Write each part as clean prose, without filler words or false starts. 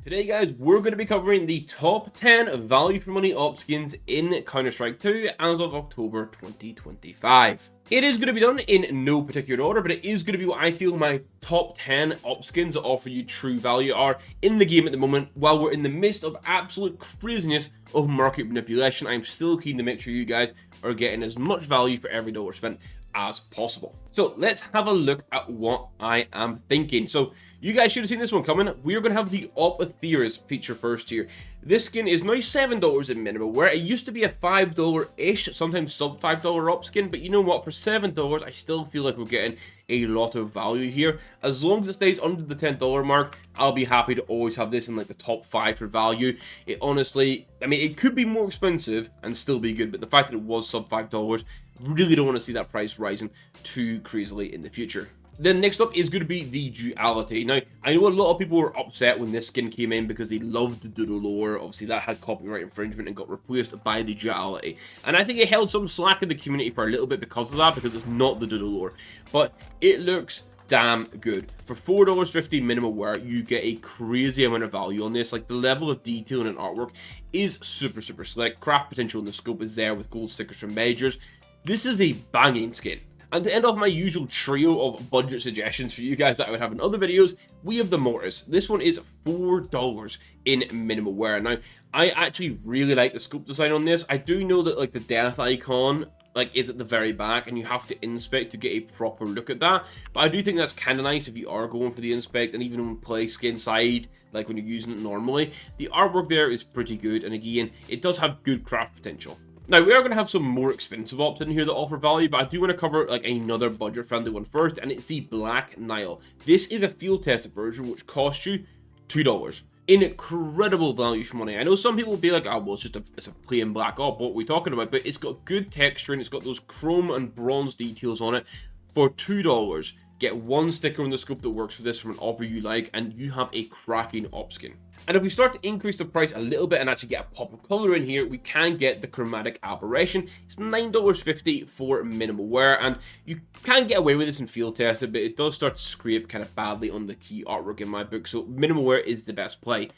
Today, guys, we're going to be covering the top 10 value for money AWP skins in Counter-Strike 2 as of October 2025. It is going to be done in no particular order, but it is going to be what I feel my top 10 AWP skins that offer you true value are in the game at the moment. While we're in the midst of absolute craziness of market manipulation, I'm still keen to make sure you guys are getting as much value for every dollar spent as possible. So let's have a look at what I am thinking. So you guys should have seen this one coming. We're going to have the AWP Atheris feature first here. This skin is now $7 in minimum, where it used to be a $5-ish, sometimes sub $5 AWP skin, but you know what, for $7, I still feel like we're getting a lot of value here. As long as it stays under the $10 mark, I'll be happy to always have this in like the top 5 for value. It honestly, I mean, it could be more expensive and still be good, but the fact that it was sub $5, really don't want to see that price rising too crazily in the future. Then next up is going to be the Duality. Now, I know a lot of people were upset when this skin came in because they loved the Doodle lore. Obviously, that had copyright infringement and got replaced by the Duality. And I think it held some slack in the community for a little bit because of that, because it's not the Doodle lore. But it looks damn good. For $4.50 minimum wear, you get a crazy amount of value on this. Like, the level of detail and artwork is super slick. Craft potential in the scope is there with gold stickers from majors. This is a banging skin. And to end off my usual trio of budget suggestions for you guys that I would have in other videos, we have the Mortis. This one is $4 in minimal wear. Now, I actually really like the scope design on this. I do know that like the death icon is at the very back and you have to inspect to get a proper look at that, but I do think that's kind of nice if you are going for the inspect, and even when play skin side, like when you're using it normally, the artwork there is pretty good, and again, it does have good craft potential. Now, we are going to have some more expensive AWPs in here that offer value, but I do want to cover like another budget-friendly one first, and it's the Black Nile. This is a field-tested version, which costs you $2. Incredible value for money. I know some people will be like, oh, well, it's a plain black AWP, what are we talking about? But it's got good texture, and it's got those chrome and bronze details on it. For $2, get one sticker on the scope that works for this from an AWPer you like, and you have a cracking AWP skin. And if we start to increase the price a little bit and actually get a pop of color in here, we can get the Chromatic aberration. It's $9.50 for minimal wear, and you can get away with this in field tested, but it does start to scrape kind of badly on the key artwork in my book, so minimal wear is the best play.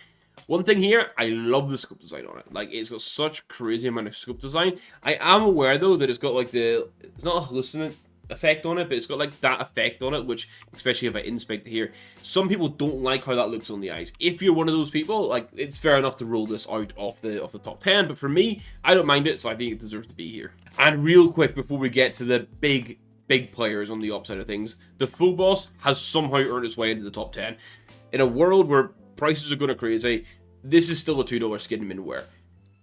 One thing here, I love the scope design on it. Like, it's got such crazy amount of scope design. I am aware though that it's got like it's not a hallucinant effect on it, but it's got like that effect on it, which, especially if I inspect it here, some people don't like how that looks on the eyes. If you're one of those people, like, it's fair enough to roll this out of the top 10, but for me, I don't mind it, so I think it deserves to be here. And real quick before we get to the big players on the up side of things, the Phobos has somehow earned its way into the top 10. In a world where prices are going to crazy, this is still a $2 skin min wear.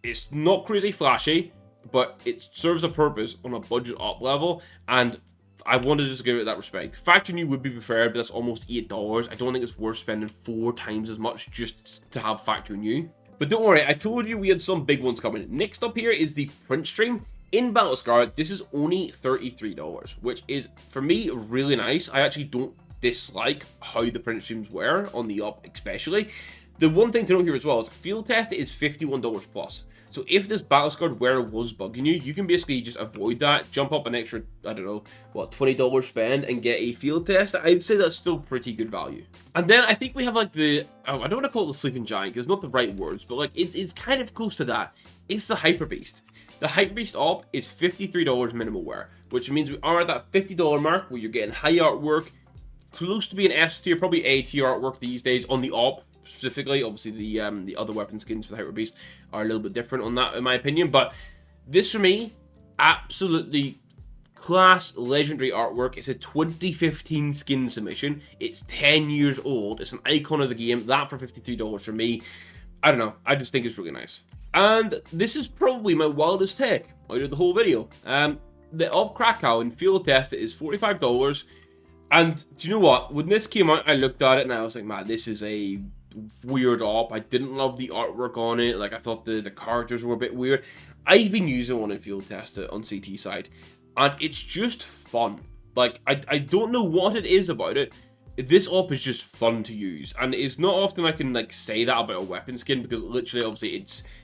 It's not crazy flashy, but it serves a purpose on a budget up level, and I wanted to just give it that respect. Factory new would be preferred, but that's almost $8. I don't think it's worth spending 4 times as much just to have factory new. But don't worry, I told you we had some big ones coming. Next up here is the Printstream. In Battle Scar, this is only $33, which is, for me, really nice. I actually don't dislike how the Printstreams were on the up, especially. The one thing to note here as well is field test is $51 plus. So if this battle scarred wearer was bugging you, you can basically just avoid that, jump up an extra, I don't know, what, $20 spend and get a field test. I'd say that's still pretty good value. And then I think we have like the, I don't want to call it the sleeping giant because it's not the right words, but like it's kind of close to that. It's the Hyper Beast. The Hyper Beast AWP is $53 minimal wear, which means we are at that $50 mark where you're getting high artwork, close to being S tier, probably A tier artwork these days on the AWP. Specifically, obviously the other weapon skins for the Hyper Beast are a little bit different on that in my opinion, but this for me, absolutely class legendary artwork. It's a 2015 skin submission, it's 10 years old, it's an icon of the game. That for $53 for me, I don't know, I just think it's really nice. And this is probably my wildest take out of the whole video. The AWP Crakow in field test is $45, and do you know what, when this came out I looked at it and I was like, man, this is a weird AWP. I didn't love the artwork on it. Like, I thought the characters were a bit weird. I've been using one in field test on CT side, and it's just fun. Like, I don't know what it is about it. This AWP is just fun to use, and it's not often I can like say that about a weapon skin, because literally, obviously,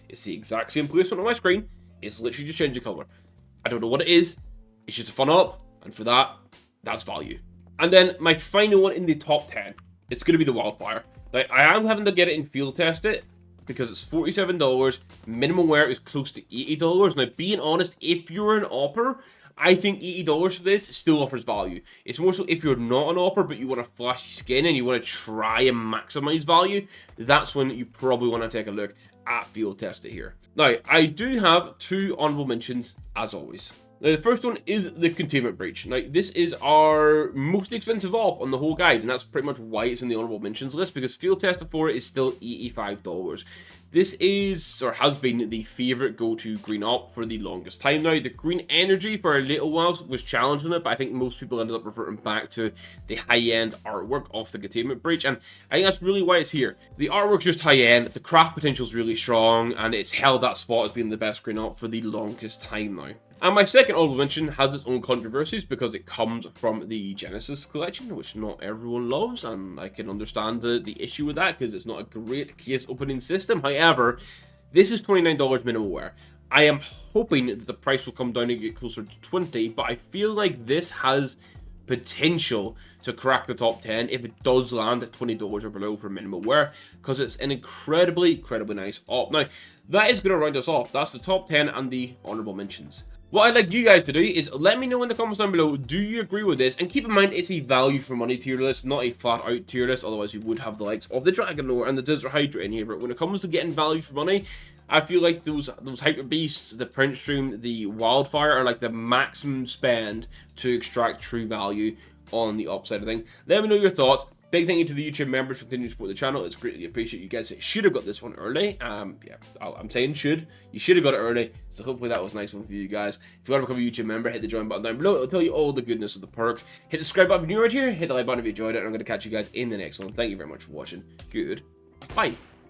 it's the exact same placement on my screen. It's literally just changing color. I don't know what it is. It's just a fun AWP, and for that, that's value. And then my final one in the top 10, it's going to be the Wildfire. Now, I am having to get it and field test it because it's $47. Minimum wear is close to $80. Now, being honest, if you're an AWPer, I think $80 for this still offers value. It's more so if you're not an AWPer, but you want a flashy skin and you want to try and maximize value, that's when you probably want to take a look at field test it here. Now, I do have 2 honorable mentions, as always. Now, the first one is the Containment Breach. Now, this is our most expensive AWP on the whole guide, and that's pretty much why it's in the honorable mentions list, because field test for it is still $85. This is, or has been, the favorite go-to green AWP for the longest time now. The green energy for a little while was challenging it, but I think most people ended up reverting back to the high-end artwork of the Containment Breach, and I think that's really why it's here. The artwork's just high-end, the craft potential is really strong, and it's held that spot as being the best green AWP for the longest time now. And my second honorable mention has its own controversies because it comes from the Genesis collection, which not everyone loves, and I can understand the issue with that because it's not a great case opening system. However, this is $29 minimum wear. I am hoping that the price will come down and get closer to $20, but I feel like this has potential to crack the top 10 if it does land at $20 or below for minimum wear, because it's an incredibly nice AWP. Now, that is going to round us off. That's the top 10 and the honorable mentions. What I'd like you guys to do is let me know in the comments down below, do you agree with this? And keep in mind, it's a value for money tier list, not a flat out tier list, otherwise you would have the likes of the Dragon Lore and the Desert Hydra in here. But when it comes to getting value for money, I feel like those Hyper Beasts, the Printstream, the Wildfire are like the maximum spend to extract true value on the AWP side of things. Let me know your thoughts. Big thank you to the YouTube members for continuing to support the channel. It's greatly appreciated. You guys should have got this one early. Yeah, I'm saying should. You should have got it early. So hopefully that was a nice one for you guys. If you want to become a YouTube member, hit the join button down below. It'll tell you all the goodness of the perks. Hit the subscribe button if you're new right here. Hit the like button if you enjoyed it. And I'm going to catch you guys in the next one. Thank you very much for watching. Good. Bye.